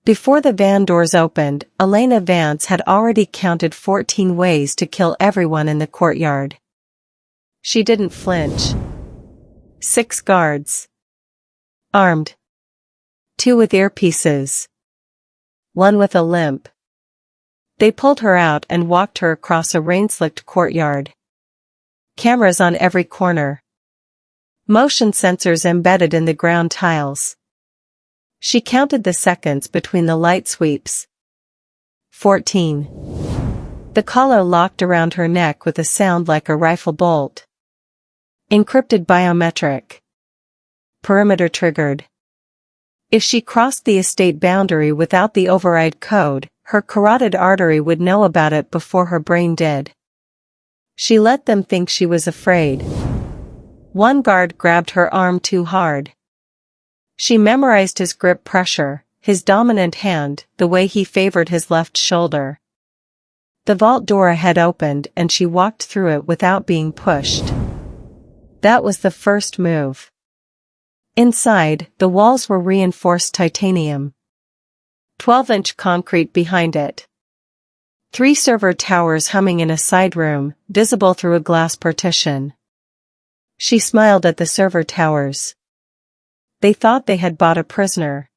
Before the van doors opened, Elena Vance had already counted 14 ways to kill everyone in the courtyard. She didn't flinch. 6 guards. Armed. 2 with earpieces. 1 with a limp. They pulled her out and walked her across a rain-slicked courtyard. Cameras on every corner. Motion sensors embedded in the ground tiles. She counted the seconds between the light sweeps. 14. The collar locked around her neck with a sound like a rifle bolt. Encrypted biometric. Perimeter triggered. If she crossed the estate boundary without the override code, her carotid artery would know about it before her brain did. She let them think she was afraid. One guard grabbed her arm too hard. She memorized his grip pressure, his dominant hand, the way he favored his left shoulder. The vault door had opened and she walked through it without being pushed. That was the first move. Inside, the walls were reinforced titanium. 12-inch concrete behind it. 3 server towers humming in a side room, visible through a glass partition. She smiled at the server towers. They thought they had bought a prisoner.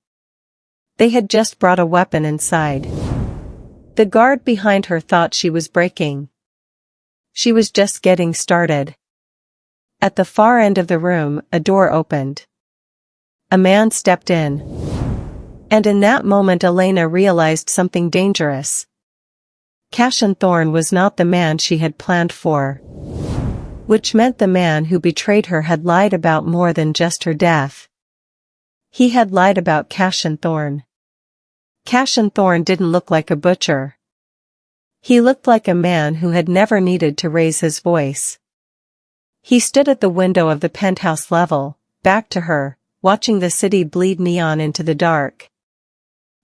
They had just brought a weapon inside. The guard behind her thought she was breaking. She was just getting started. At the far end of the room, a door opened. A man stepped in. And in that moment Elena realized something dangerous. Cassian Thorne was not the man she had planned for. Which meant the man who betrayed her had lied about more than just her death. He had lied about Cassian Thorne. Cassian Thorne didn't look like a butcher. He looked like a man who had never needed to raise his voice. He stood at the window of the penthouse level, back to her, watching the city bleed neon into the dark.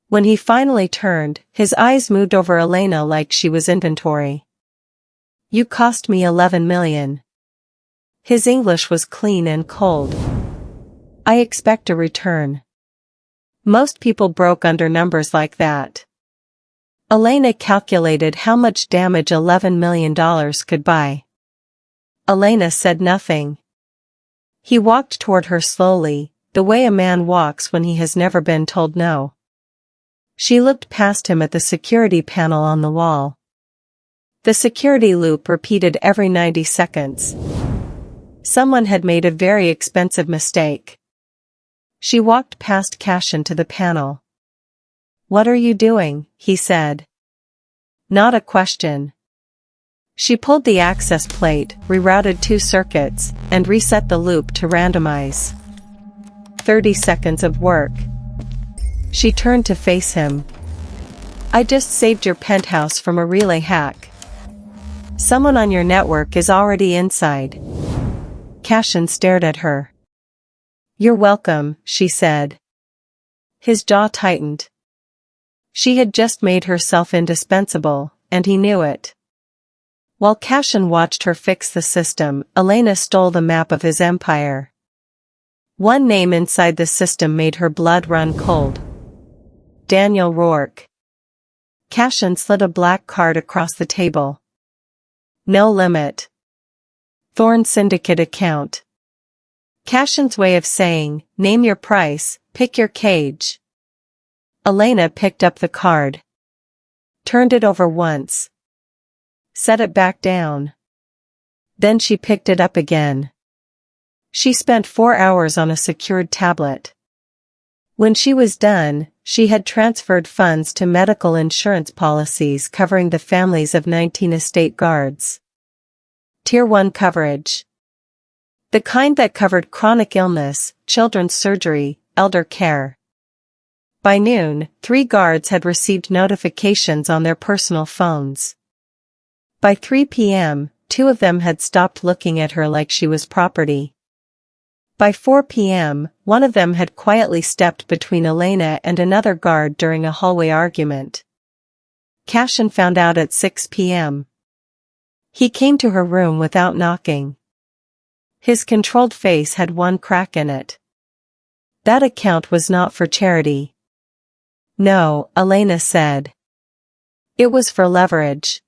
When he finally turned, his eyes moved over Elena like she was inventory. "You cost me 11 million. His English was clean and cold. "I expect a return." Most people broke under numbers like that. Elena calculated how much damage $11 million could buy. Elena said nothing. He walked toward her slowly, the way a man walks when he has never been told no. She looked past him at the security panel on the wall. The security loop repeated every 90 seconds. Someone had made a very expensive mistake. She walked past Cassian to the panel. "What are you doing?" he said. Not a question. She pulled the access plate, rerouted 2 circuits, and reset the loop to randomize. 30 seconds of work. She turned to face him. "I just saved your penthouse from a relay hack. Someone on your network is already inside." Cassian stared at her. "You're welcome," she said. His jaw tightened. She had just made herself indispensable, and he knew it. While Cassian watched her fix the system, Elena stole the map of his empire. One name inside the system made her blood run cold. Daniel Rourke. Cassian slid a black card across the table. No limit. Thorne Syndicate account. Cassian's way of saying, "Name your price, pick your cage." Elena picked up the card. Turned it over once. Set it back down. Then she picked it up again. She spent 4 hours on a secured tablet. When she was done, she had transferred funds to medical insurance policies covering the families of 19 estate guards. Tier 1 coverage. The kind that covered chronic illness, children's surgery, elder care. By noon, 3 guards had received notifications on their personal phones. By 3 p.m., 2 of them had stopped looking at her like she was property. By 4 p.m., one of them had quietly stepped between Elena and another guard during a hallway argument. Cassian found out at 6 p.m. He came to her room without knocking. His controlled face had one crack in it. That account was not for charity. No, Elena said. It was for leverage.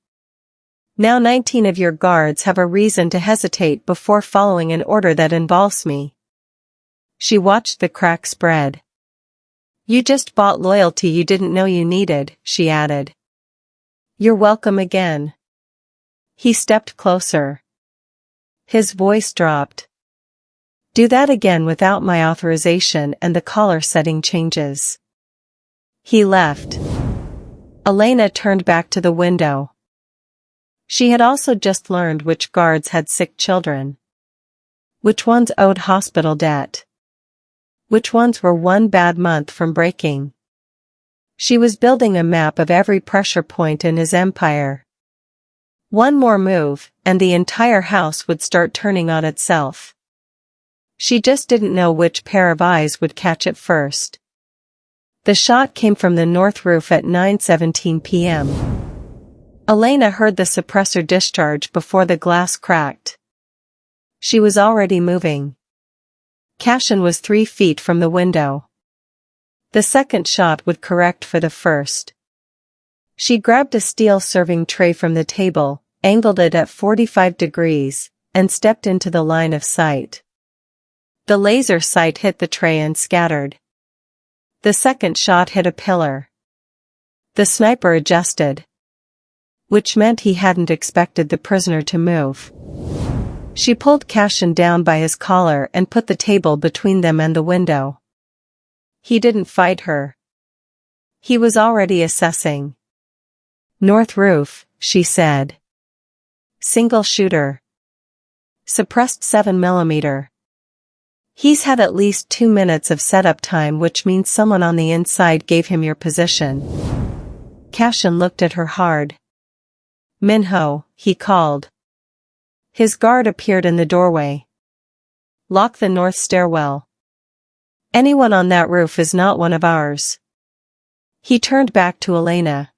Now 19 of your guards have a reason to hesitate before following an order that involves me. She watched the crack spread. You just bought loyalty you didn't know you needed, she added. You're welcome again. He stepped closer. His voice dropped. Do that again without my authorization and the collar setting changes. He left. Elena turned back to the window. She had also just learned which guards had sick children. Which ones owed hospital debt. Which ones were one bad month from breaking. She was building a map of every pressure point in his empire. One more move, and the entire house would start turning on itself. She just didn't know which pair of eyes would catch it first. The shot came from the north roof at 9:17 p.m. Elena heard the suppressor discharge before the glass cracked. She was already moving. Cassian was 3 feet from the window. The second shot would correct for the first. She grabbed a steel serving tray from the table, angled it at 45 degrees, and stepped into the line of sight. The laser sight hit the tray and scattered. The second shot hit a pillar. The sniper adjusted. Which meant he hadn't expected the prisoner to move. She pulled Cassian down by his collar and put the table between them and the window. He didn't fight her. He was already assessing. North roof, she said. Single shooter. Suppressed 7mm. He's had at least 2 minutes of setup time, which means someone on the inside gave him your position. Cassian looked at her hard. Minho, he called. His guard appeared in the doorway. Lock the north stairwell. Anyone on that roof is not one of ours. He turned back to Elena.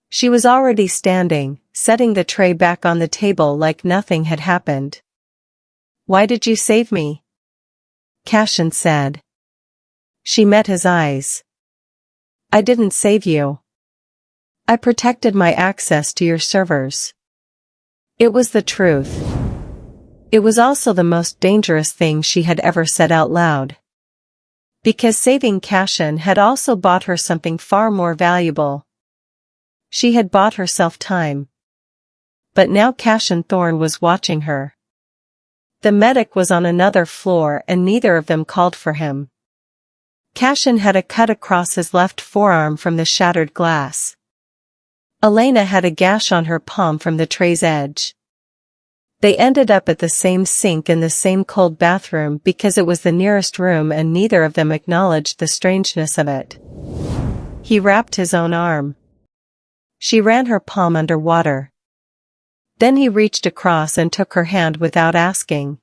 She was already standing, setting the tray back on the table like nothing had happened. Why did you save me? Cassian said. She met his eyes. I didn't save you. I protected my access to your servers. It was the truth. It was also the most dangerous thing she had ever said out loud. Because saving Cassian had also bought her something far more valuable. She had bought herself time. But now Cassian Thorne was watching her. The medic was on another floor and neither of them called for him. Cassian had a cut across his left forearm from the shattered glass. Elena had a gash on her palm from the tray's edge. They ended up at the same sink in the same cold bathroom because it was the nearest room and neither of them acknowledged the strangeness of it. He wrapped his own arm. She ran her palm under water. Then he reached across and took her hand without asking.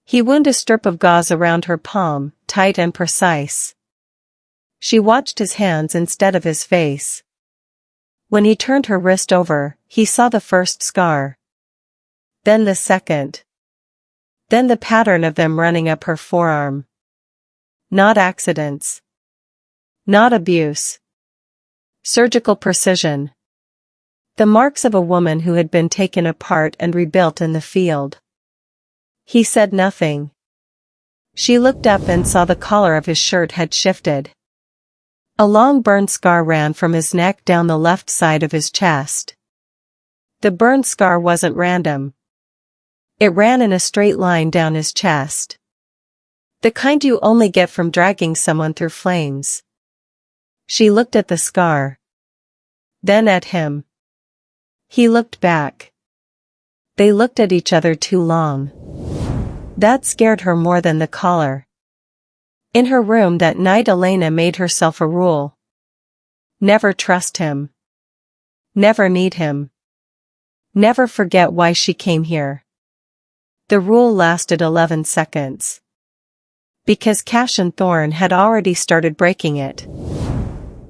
He wound a strip of gauze around her palm, tight and precise. She watched his hands instead of his face. When he turned her wrist over, he saw the first scar. Then the second. Then the pattern of them running up her forearm. Not accidents. Not abuse. Surgical precision. The marks of a woman who had been taken apart and rebuilt in the field. He said nothing. She looked up and saw the collar of his shirt had shifted. A long burn scar ran from his neck down the left side of his chest. The burn scar wasn't random. It ran in a straight line down his chest. The kind you only get from dragging someone through flames. She looked at the scar. Then at him. He looked back. They looked at each other too long. That scared her more than the collar. In her room that night Elena made herself a rule. Never trust him. Never need him. Never forget why she came here. The rule lasted 11 seconds. Because Cassian Thorne had already started breaking it.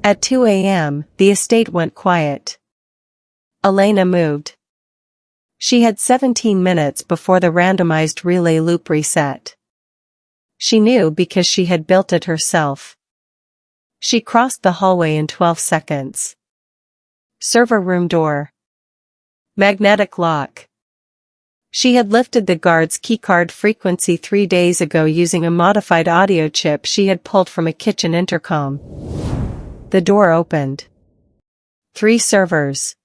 At 2 a.m., the estate went quiet. Elena moved. She had 17 minutes before the randomized relay loop reset. She knew because she had built it herself. She crossed the hallway in 12 seconds. Server room door. Magnetic lock. She had lifted the guard's keycard frequency 3 days ago using a modified audio chip she had pulled from a kitchen intercom. The door opened. 3 servers.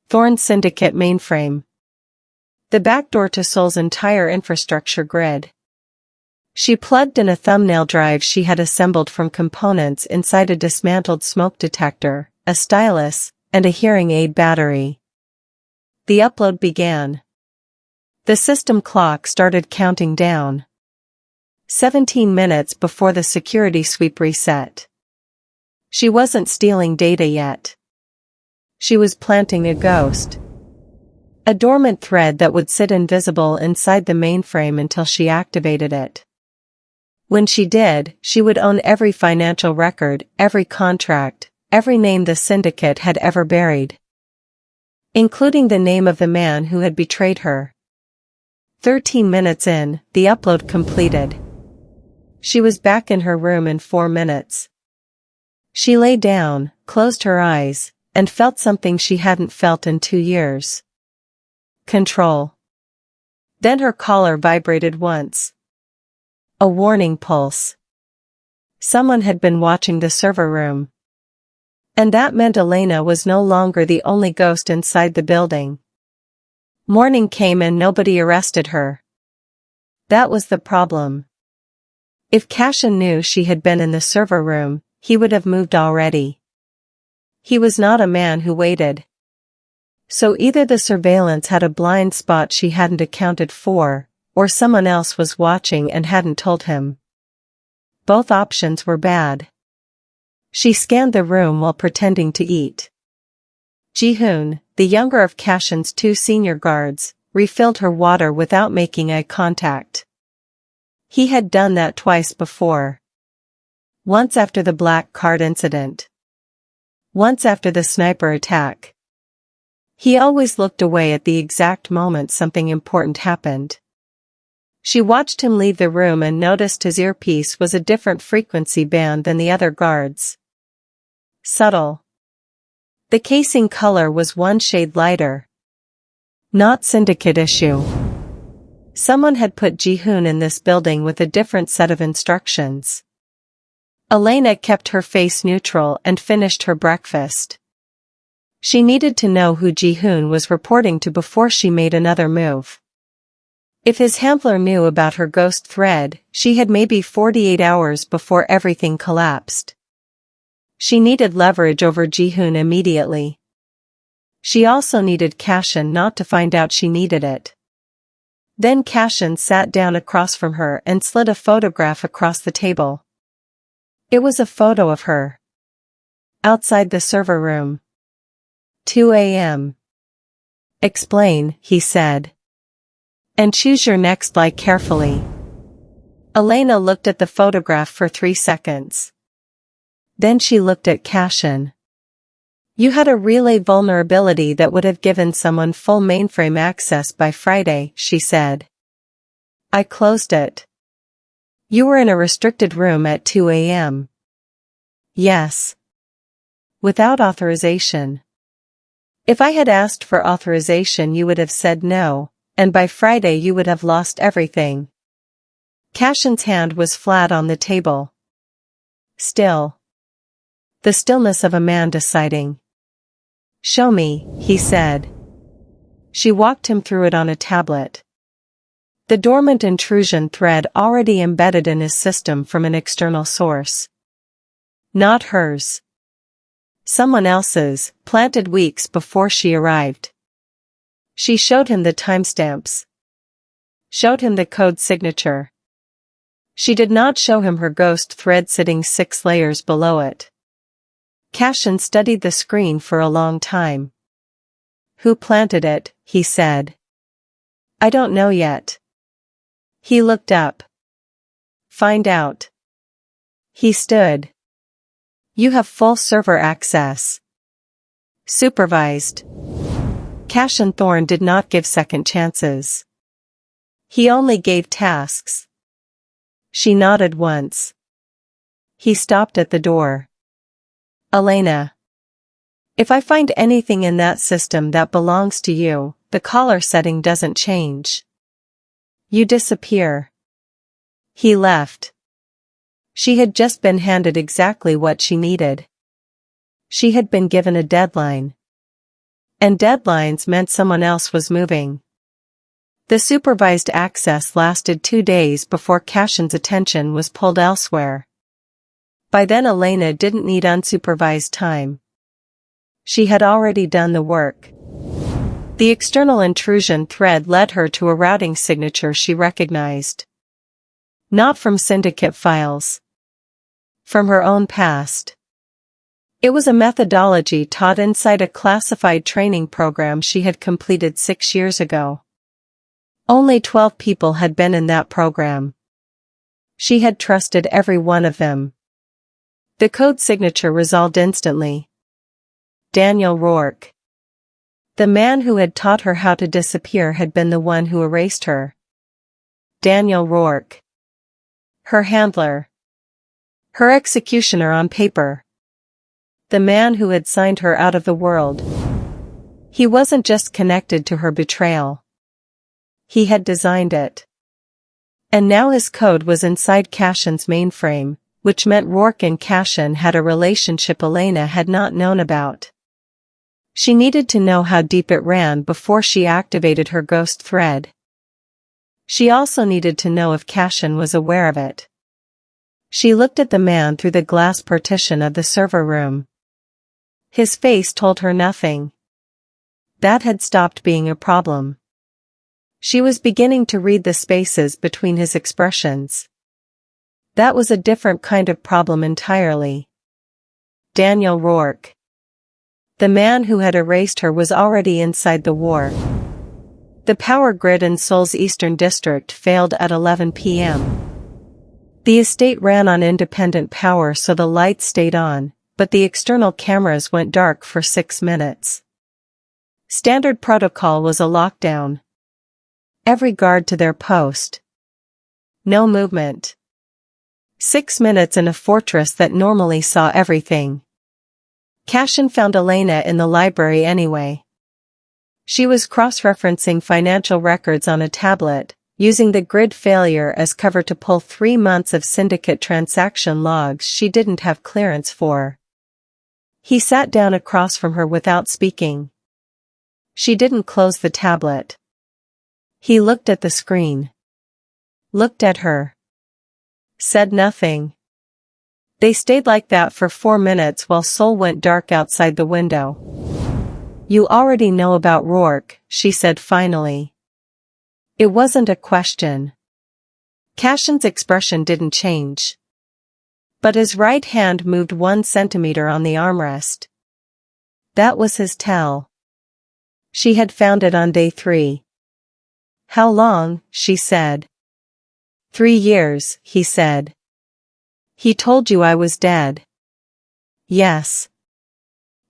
Thorne Syndicate mainframe. The backdoor to Seoul's entire infrastructure grid. She plugged in a thumbnail drive she had assembled from components inside a dismantled smoke detector, a stylus, and a hearing aid battery. The upload began. The system clock started counting down. 17 minutes before the security sweep reset. She wasn't stealing data yet. She was planting a ghost. A dormant thread that would sit invisible inside the mainframe until she activated it. When she did, she would own every financial record, every contract, every name the Syndicate had ever buried. Including the name of the man who had betrayed her. 13 minutes in, the upload completed. She was back in her room in 4 minutes. She lay down, closed her eyes, and felt something she hadn't felt in 2 years. Control. Then her collar vibrated once. A warning pulse. Someone had been watching the server room. And that meant Elena was no longer the only ghost inside the building. Morning came and nobody arrested her. That was the problem. If Cassian knew she had been in the server room, he would have moved already. He was not a man who waited. So either the surveillance had a blind spot she hadn't accounted for, or someone else was watching and hadn't told him. Both options were bad. She scanned the room while pretending to eat. Ji-hoon, the younger of Cassian's 2 senior guards, refilled her water without making eye contact. He had done that twice before. Once after the black card incident. Once after the sniper attack. He always looked away at the exact moment something important happened. She watched him leave the room and noticed his earpiece was a different frequency band than the other guards. Subtle. The casing color was 1 shade lighter. Not Syndicate issue. Someone had put Ji-hoon in this building with a different set of instructions. Elena kept her face neutral and finished her breakfast. She needed to know who Ji-hoon was reporting to before she made another move. If his handler knew about her ghost thread, she had maybe 48 hours before everything collapsed. She needed leverage over Ji-hoon immediately. She also needed Cassian not to find out she needed it. Then Cassian sat down across from her and slid a photograph across the table. It was a photo of her. Outside the server room. 2 a.m. Explain, he said. And choose your next lie carefully. Elena looked at the photograph for 3 seconds. Then she looked at Cassian. You had a relay vulnerability that would have given someone full mainframe access by Friday, she said. I closed it. You were in a restricted room at 2 a.m. Yes. Without authorization. If I had asked for authorization you would have said no, and by Friday you would have lost everything. Cassian's hand was flat on the table. Still. The stillness of a man deciding. Show me, he said. She walked him through it on a tablet. The dormant intrusion thread already embedded in his system from an external source. Not hers. Someone else's, planted weeks before she arrived. She showed him the timestamps. Showed him the code signature. She did not show him her ghost thread sitting 6 layers below it. Cassian studied the screen for a long time. Who planted it, he said. I don't know yet. He looked up. Find out. He stood. You have full server access. Supervised. Cassian Thorne did not give second chances. He only gave tasks. She nodded once. He stopped at the door. Elena. If I find anything in that system that belongs to you, the collar setting doesn't change. You disappear. He left. She had just been handed exactly what she needed. She had been given a deadline. And deadlines meant someone else was moving. The supervised access lasted 2 days before Cassian's attention was pulled elsewhere. By then Elena didn't need unsupervised time. She had already done the work. The external intrusion thread led her to a routing signature she recognized. Not from Syndicate files. From her own past. It was a methodology taught inside a classified training program she had completed 6 years ago. Only 12 people had been in that program. She had trusted every one of them. The code signature resolved instantly. Daniel Rourke. The man who had taught her how to disappear had been the one who erased her. Daniel Rourke. Her handler. Her executioner on paper. The man who had signed her out of the world. He wasn't just connected to her betrayal. He had designed it. And now his code was inside Cassian's mainframe, which meant Rourke and Cassian had a relationship Elena had not known about. She needed to know how deep it ran before she activated her ghost thread. She also needed to know if Cassian was aware of it. She looked at the man through the glass partition of the server room. His face told her nothing. That had stopped being a problem. She was beginning to read the spaces between his expressions. That was a different kind of problem entirely. Daniel Rourke. The man who had erased her was already inside the war. The power grid in Seoul's eastern district failed at 11 p.m. The estate ran on independent power so the lights stayed on, but the external cameras went dark for 6 minutes. Standard protocol was a lockdown. Every guard to their post. No movement. 6 minutes in a fortress that normally saw everything. Cassian found Elena in the library anyway. She was cross-referencing financial records on a tablet, using the grid failure as cover to pull 3 months of Syndicate transaction logs she didn't have clearance for. He sat down across from her without speaking. She didn't close the tablet. He looked at the screen. Looked at her. Said nothing. They stayed like that for 4 minutes while Seoul went dark outside the window. You already know about Rourke, she said finally. It wasn't a question. Cassian's expression didn't change. But his right hand moved 1 centimeter on the armrest. That was his tell. She had found it on day 3. How long, she said. 3 years, he said. He told you I was dead. Yes.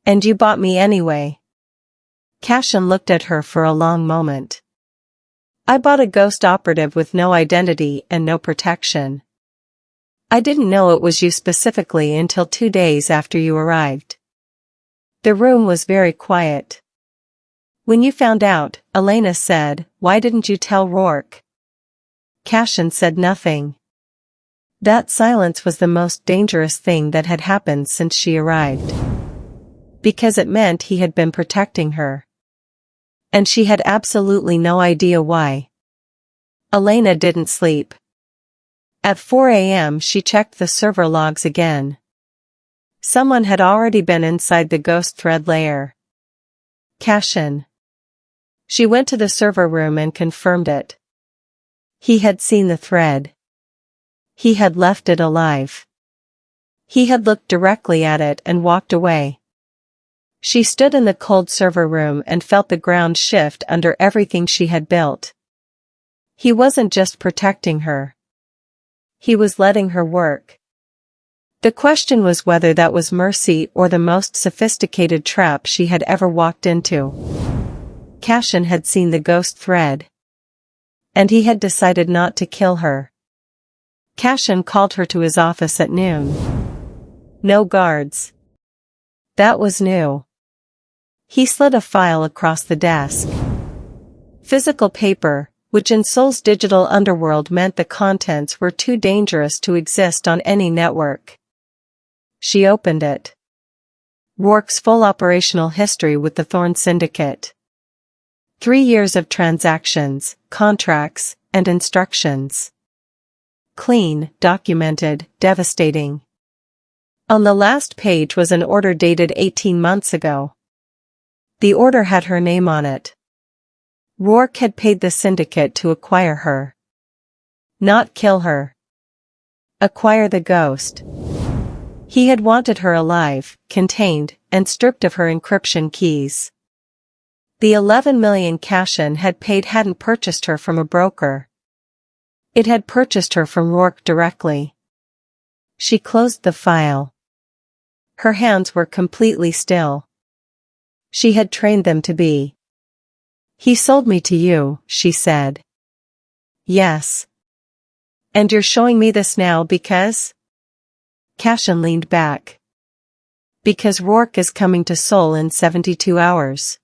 And you bought me anyway. Cassian looked at her for a long moment. I bought a ghost operative with no identity and no protection. I didn't know it was you specifically until 2 days after you arrived. The room was very quiet. When you found out, Elena said, why didn't you tell Rourke? Cassian said nothing. That silence was the most dangerous thing that had happened since she arrived. Because it meant he had been protecting her. And she had absolutely no idea why. Elena didn't sleep. At 4 a.m. she checked the server logs again. Someone had already been inside the ghost thread layer. Cassian. She went to the server room and confirmed it. He had seen the thread. He had left it alive. He had looked directly at it and walked away. She stood in the cold server room and felt the ground shift under everything she had built. He wasn't just protecting her. He was letting her work. The question was whether that was mercy or the most sophisticated trap she had ever walked into. Cassian had seen the ghost thread. And he had decided not to kill her. Cassian called her to his office at noon. No guards. That was new. He slid a file across the desk. Physical paper, which in Seoul's digital underworld meant the contents were too dangerous to exist on any network. She opened it. Rourke's full operational history with the Thorne Syndicate. 3 years of transactions, contracts, and instructions. Clean, documented, devastating. On the last page was an order dated 18 months ago. The order had her name on it. Rourke had paid the Syndicate to acquire her. Not kill her. Acquire the ghost. He had wanted her alive, contained, and stripped of her encryption keys. The 11 million Cassian had paid hadn't purchased her from a broker. It had purchased her from Rourke directly. She closed the file. Her hands were completely still. She had trained them to be. He sold me to you, she said. Yes. And you're showing me this now because? Cassian leaned back. Because Rourke is coming to Seoul in 72 hours.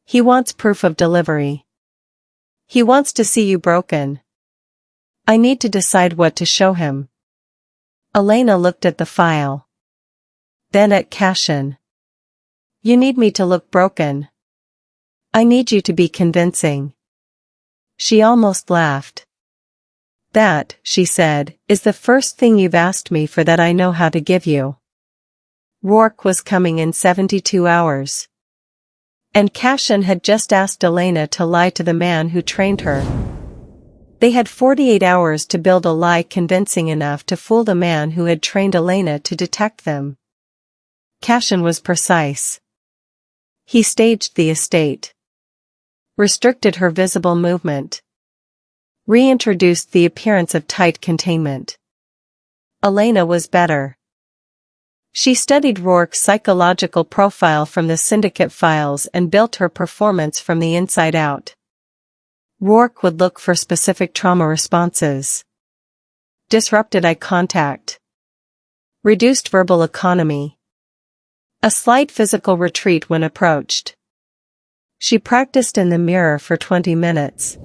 He wants proof of delivery. He wants to see you broken. I need to decide what to show him. Elena looked at the file. Then at Cassian. You need me to look broken. I need you to be convincing. She almost laughed. That, she said, is the first thing you've asked me for that I know how to give you. Rourke was coming in 72 hours. And Cassian had just asked Elena to lie to the man who trained her. They had 48 hours to build a lie convincing enough to fool the man who had trained Elena to detect them. Cassian was precise. He staged the estate. Restricted her visible movement. Reintroduced the appearance of tight containment. Elena was better. She studied Rourke's psychological profile from the Syndicate files and built her performance from the inside out. Rourke would look for specific trauma responses. Disrupted eye contact. Reduced verbal economy. A slight physical retreat when approached. She practiced in the mirror for 20 minutes.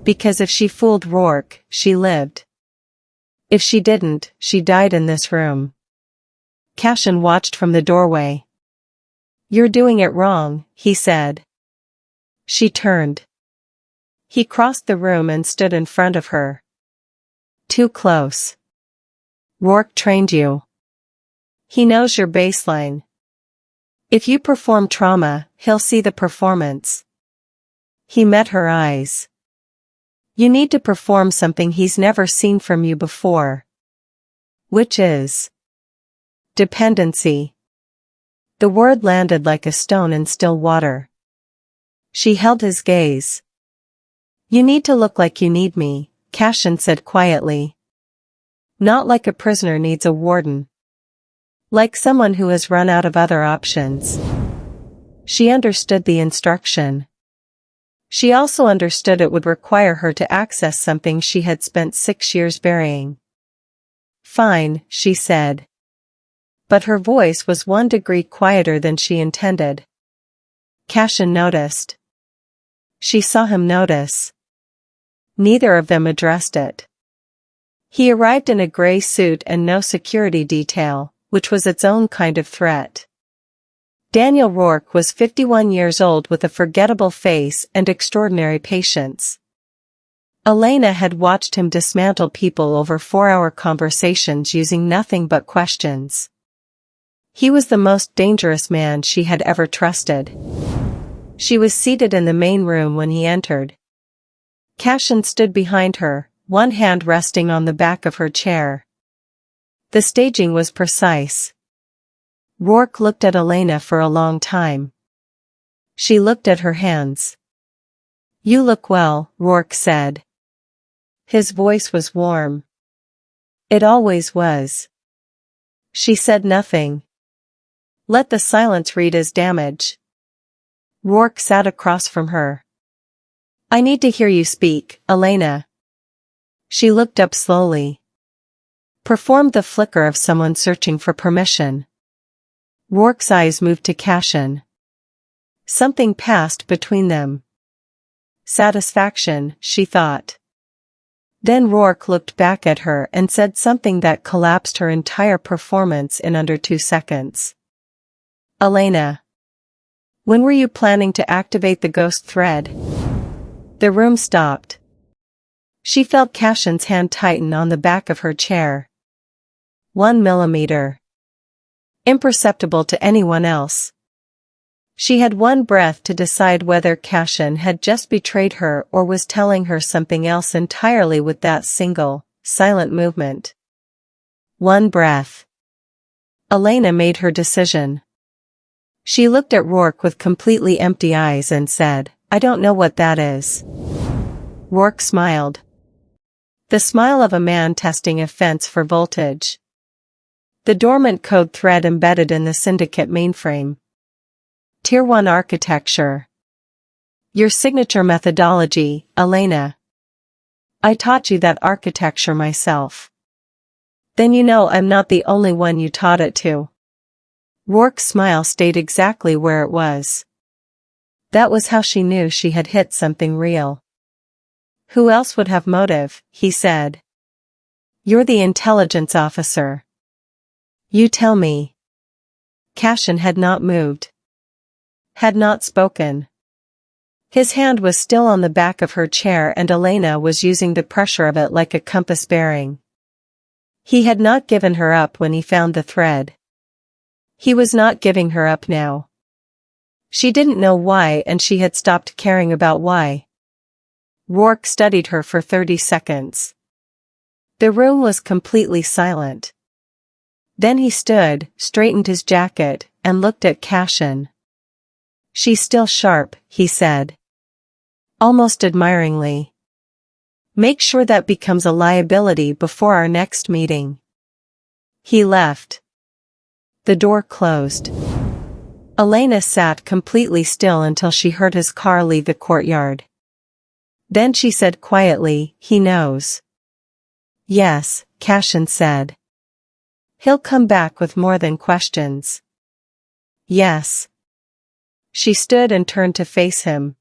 Because if she fooled Rourke, she lived. If she didn't, she died in this room. Cassian watched from the doorway. You're doing it wrong, he said. She turned. He crossed the room and stood in front of her. Too close. Rourke trained you. He knows your baseline. If you perform trauma, he'll see the performance. He met her eyes. You need to perform something he's never seen from you before. Which is? Dependency. The word landed like a stone in still water. She held his gaze. You need to look like you need me, Cassian said quietly. Not like a prisoner needs a warden. Like someone who has run out of other options. She understood the instruction. She also understood it would require her to access something she had spent 6 years burying. Fine, she said. But her voice was 1 degree quieter than she intended. Cassian noticed. She saw him notice. Neither of them addressed it. He arrived in a gray suit and no security detail, which was its own kind of threat. Daniel Rourke was 51 years old with a forgettable face and extraordinary patience. Elena had watched him dismantle people over 4-hour conversations using nothing but questions. He was the most dangerous man she had ever trusted. She was seated in the main room when he entered. Cassian stood behind her, one hand resting on the back of her chair. The staging was precise. Rourke looked at Elena for a long time. She looked at her hands. You look well, Rourke said. His voice was warm. It always was. She said nothing. Let the silence read as damage. Rourke sat across from her. I need to hear you speak, Elena. She looked up slowly. Performed the flicker of someone searching for permission. Rourke's eyes moved to Cassian. Something passed between them. Satisfaction, she thought. Then Rourke looked back at her and said something that collapsed her entire performance in under 2 seconds. Elena. When were you planning to activate the ghost thread? The room stopped. She felt Cassian's hand tighten on the back of her chair. 1 millimeter. Imperceptible to anyone else. She had one breath to decide whether Cassian had just betrayed her or was telling her something else entirely with that single, silent movement. 1 breath. Elena made her decision. She looked at Rourke with completely empty eyes and said, I don't know what that is. Rourke smiled. The smile of a man testing a fence for voltage. The dormant code thread embedded in the Syndicate mainframe. Tier 1 architecture. Your signature methodology, Elena. I taught you that architecture myself. Then you know I'm not the only one you taught it to. Rourke's smile stayed exactly where it was. That was how she knew she had hit something real. Who else would have motive, he said. You're the intelligence officer. You tell me. Cassian had not moved. Had not spoken. His hand was still on the back of her chair and Elena was using the pressure of it like a compass bearing. He had not given her up when he found the thread. He was not giving her up now. She didn't know why and she had stopped caring about why. Rourke studied her for 30 seconds. The room was completely silent. Then he stood, straightened his jacket, and looked at Cassian. She's still sharp, he said. Almost admiringly. Make sure that becomes a liability before our next meeting. He left. The door closed. Elena sat completely still until she heard his car leave the courtyard. Then she said quietly, he knows. Yes, Cassian said. He'll come back with more than questions. Yes. She stood and turned to face him.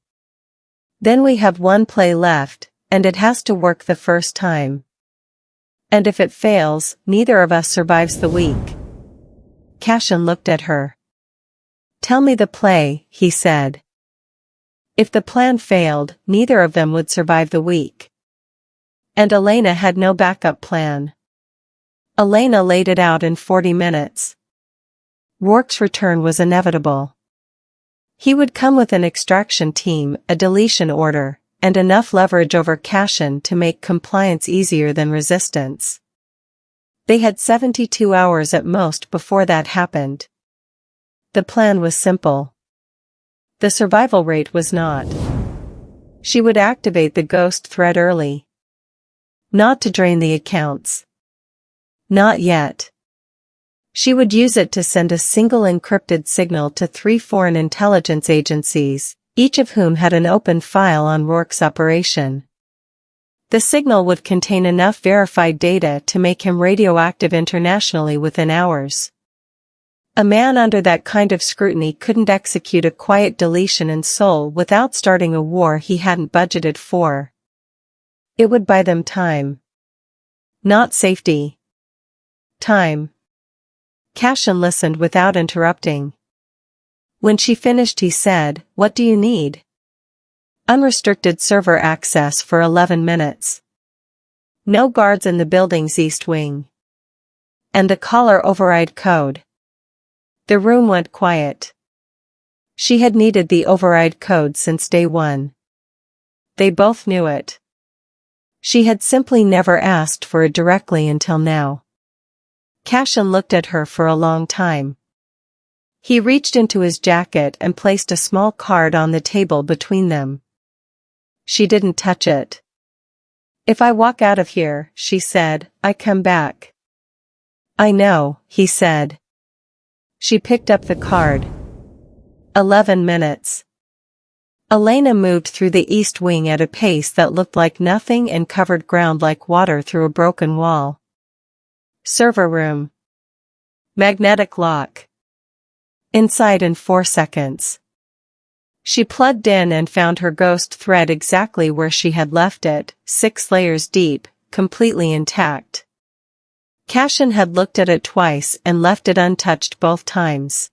Then we have one play left, and it has to work the first time. And if it fails, neither of us survives the week. Cassian looked at her. Tell me the play, he said. If the plan failed, neither of them would survive the week. And Elena had no backup plan. Elena laid it out in 40 minutes. Rourke's return was inevitable. He would come with an extraction team, a deletion order, and enough leverage over Cassian to make compliance easier than resistance. They had 72 hours at most before that happened. The plan was simple. The survival rate was not. She would activate the ghost thread early. Not to drain the accounts. Not yet. She would use it to send a single encrypted signal to 3 foreign intelligence agencies, each of whom had an open file on Rourke's operation. The signal would contain enough verified data to make him radioactive internationally within hours. A man under that kind of scrutiny couldn't execute a quiet deletion in Seoul without starting a war he hadn't budgeted for. It would buy them time. Not safety. Time. Cassian listened without interrupting. When she finished he said, What do you need? Unrestricted server access for 11 minutes. No guards in the building's east wing. And a caller override code. The room went quiet. She had needed the override code since day one. They both knew it. She had simply never asked for it directly until now. Cassian looked at her for a long time. He reached into his jacket and placed a small card on the table between them. She didn't touch it. If I walk out of here, she said, I come back. I know, he said. She picked up the card. 11 minutes. Elena moved through the east wing at a pace that looked like nothing and covered ground like water through a broken wall. Server room. Magnetic lock. Inside in 4 seconds. She plugged in and found her ghost thread exactly where she had left it, 6 layers deep, completely intact. Cassian had looked at it twice and left it untouched both times.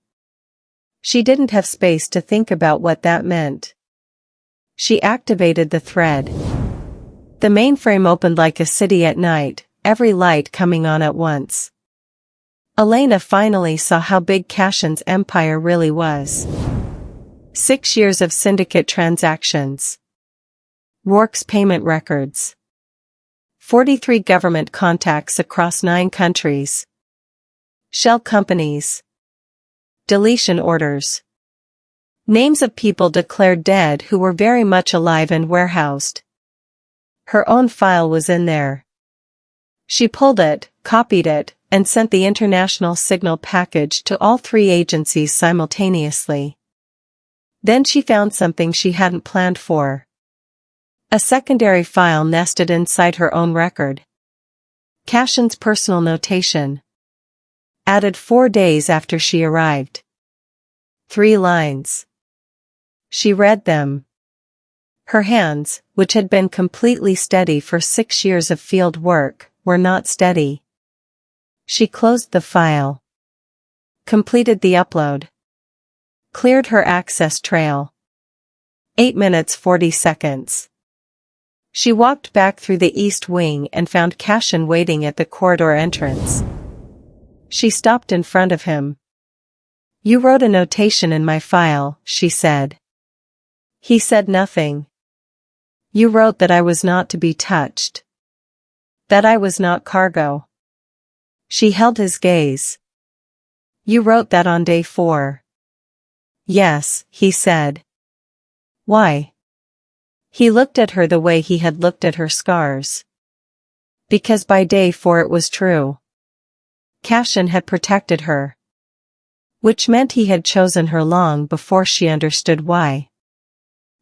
She didn't have space to think about what that meant. She activated the thread. The mainframe opened like a city at night, every light coming on at once. Elena finally saw how big Cassian's empire really was. 6 years of Syndicate transactions. Rourke's payment records. 43 government contacts across 9 countries. Shell companies. Deletion orders. Names of people declared dead who were very much alive and warehoused. Her own file was in there. She pulled it, copied it, and sent the international signal package to all 3 agencies simultaneously. Then she found something she hadn't planned for. A secondary file nested inside her own record. Cassian's personal notation. Added 4 days after she arrived. 3 lines. She read them. Her hands, which had been completely steady for 6 years of field work, were not steady. She closed the file. Completed the upload. Cleared her access trail. 8 minutes 40 seconds. She walked back through the east wing and found Cassian waiting at the corridor entrance. She stopped in front of him. "You wrote a notation in my file," she said. He said nothing. "You wrote that I was not to be touched. That I was not cargo." She held his gaze. "You wrote that on day 4. "Yes," he said. "Why?" He looked at her the way he had looked at her scars. "Because by day 4 it was true." Cassian had protected her. Which meant he had chosen her long before she understood why.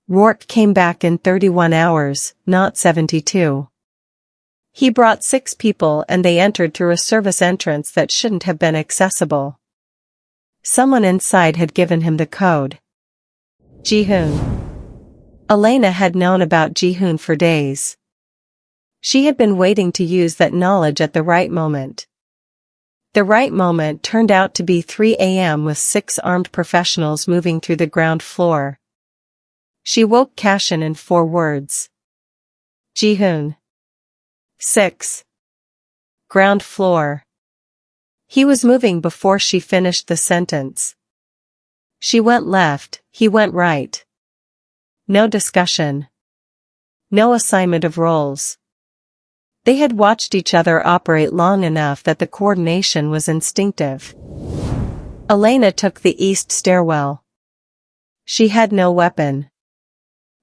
Rourke came back in 31 hours, not 72. He brought 6 people and they entered through a service entrance that shouldn't have been accessible. Someone inside had given him the code. Ji-hoon. Elena had known about Ji-hoon for days. She had been waiting to use that knowledge at the right moment. The right moment turned out to be 3 a.m. with 6 armed professionals moving through the ground floor. She woke Cassian in 4 words. Ji-hoon. 6. Ground floor. He was moving before she finished the sentence. She went left, he went right. No discussion. No assignment of roles. They had watched each other operate long enough that the coordination was instinctive. Elena took the east stairwell. She had no weapon.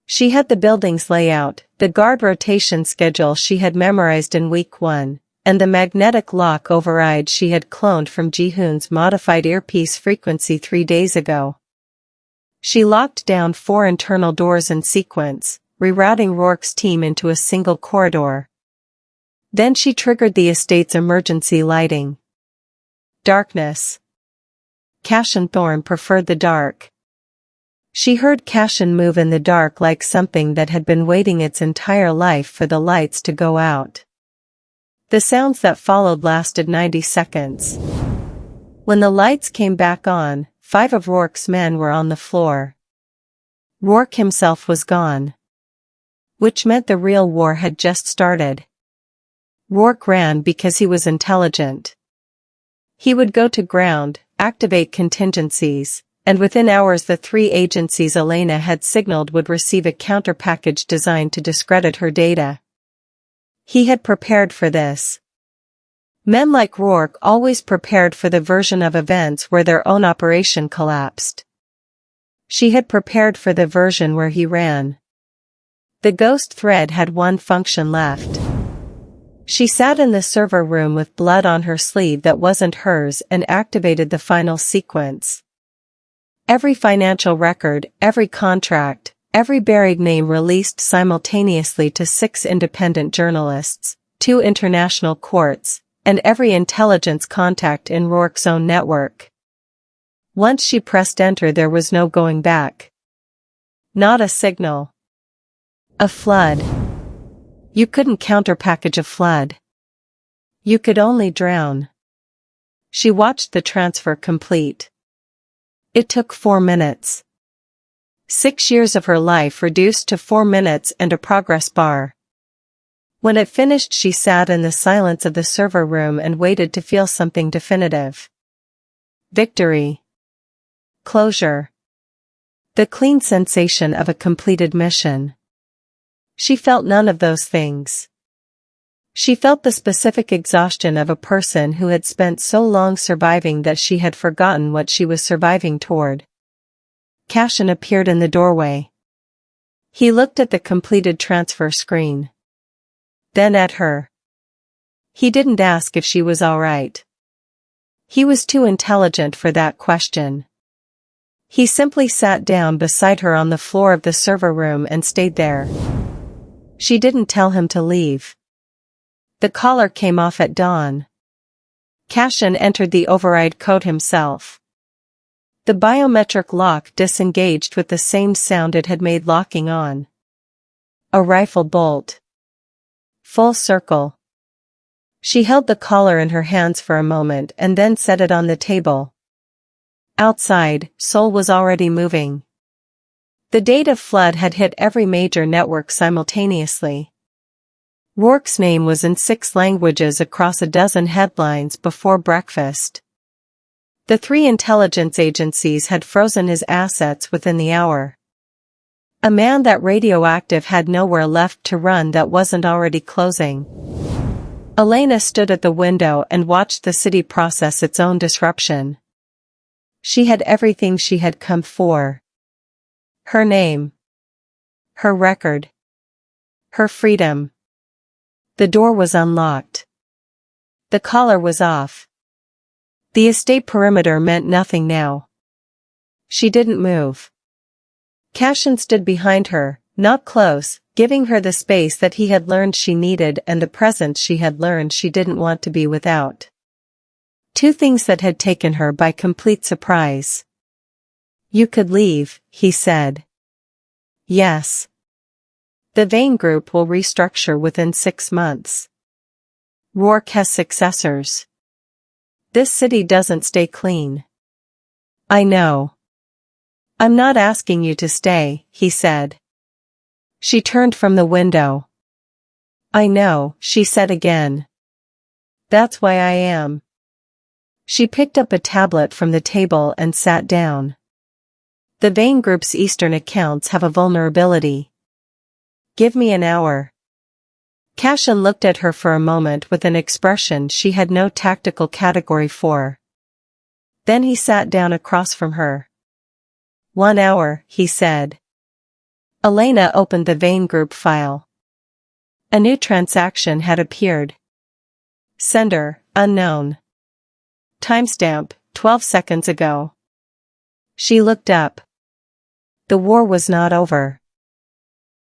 She had the building's layout, the guard rotation schedule she had memorized in week 1, and the magnetic lock override she had cloned from Ji-hoon's modified earpiece frequency 3 days ago. She locked down 4 internal doors in sequence, rerouting Rourke's team into a single corridor. Then she triggered the estate's emergency lighting. Darkness. Cassian Thorne preferred the dark. She heard Cassian move in the dark like something that had been waiting its entire life for the lights to go out. The sounds that followed lasted 90 seconds. When the lights came back on, 5 of Rourke's men were on the floor. Rourke himself was gone. Which meant the real war had just started. Rourke ran because he was intelligent. He would go to ground, activate contingencies, and within hours the 3 agencies Elena had signaled would receive a counter package designed to discredit her data. He had prepared for this. Men like Rourke always prepared for the version of events where their own operation collapsed. She had prepared for the version where he ran. The ghost thread had one function left. She sat in the server room with blood on her sleeve that wasn't hers and activated the final sequence. Every financial record, every contract, Every buried name released simultaneously to 6 independent journalists, 2 international courts, and every intelligence contact in Rourke's own network. Once she pressed enter, there was no going back. Not a signal. A flood. You couldn't counterpackage a flood. You could only drown. She watched the transfer complete. It took 4 minutes. 6 years of her life reduced to 4 minutes and a progress bar. When it finished, she sat in the silence of the server room and waited to feel something definitive. Victory. Closure. The clean sensation of a completed mission. She felt none of those things. She felt the specific exhaustion of a person who had spent so long surviving that she had forgotten what she was surviving toward. Cassian appeared in the doorway. He looked at the completed transfer screen. Then at her. He didn't ask if she was all right. He was too intelligent for that question. He simply sat down beside her on the floor of the server room and stayed there. She didn't tell him to leave. The collar came off at dawn. Cassian entered the override code himself. The biometric lock disengaged with the same sound it had made locking on. A rifle bolt. Full circle. She held the collar in her hands for a moment and then set it on the table. Outside, Seoul was already moving. The data flood had hit every major network simultaneously. Rourke's name was in 6 languages across a dozen headlines before breakfast. The 3 intelligence agencies had frozen his assets within the hour. A man that radioactive had nowhere left to run that wasn't already closing. Elena stood at the window and watched the city process its own disruption. She had everything she had come for. Her name. Her record. Her freedom. The door was unlocked. The collar was off. The estate perimeter meant nothing now. She didn't move. Cassian stood behind her, not close, giving her the space that he had learned she needed and the presence she had learned she didn't want to be without. 2 things that had taken her by complete surprise. You could leave, he said. Yes. The Vane Group will restructure within 6 months. Rourke has successors. This city doesn't stay clean. I know. I'm not asking you to stay, he said. She turned from the window. I know, she said again. That's why I am. She picked up a tablet from the table and sat down. The Vane Group's Eastern accounts have a vulnerability. Give me an hour. Cassian looked at her for a moment with an expression she had no tactical category for. Then he sat down across from her. 1 hour, he said. Elena opened the Vane Group file. A new transaction had appeared. Sender, unknown. Timestamp, 12 seconds ago. She looked up. The war was not over.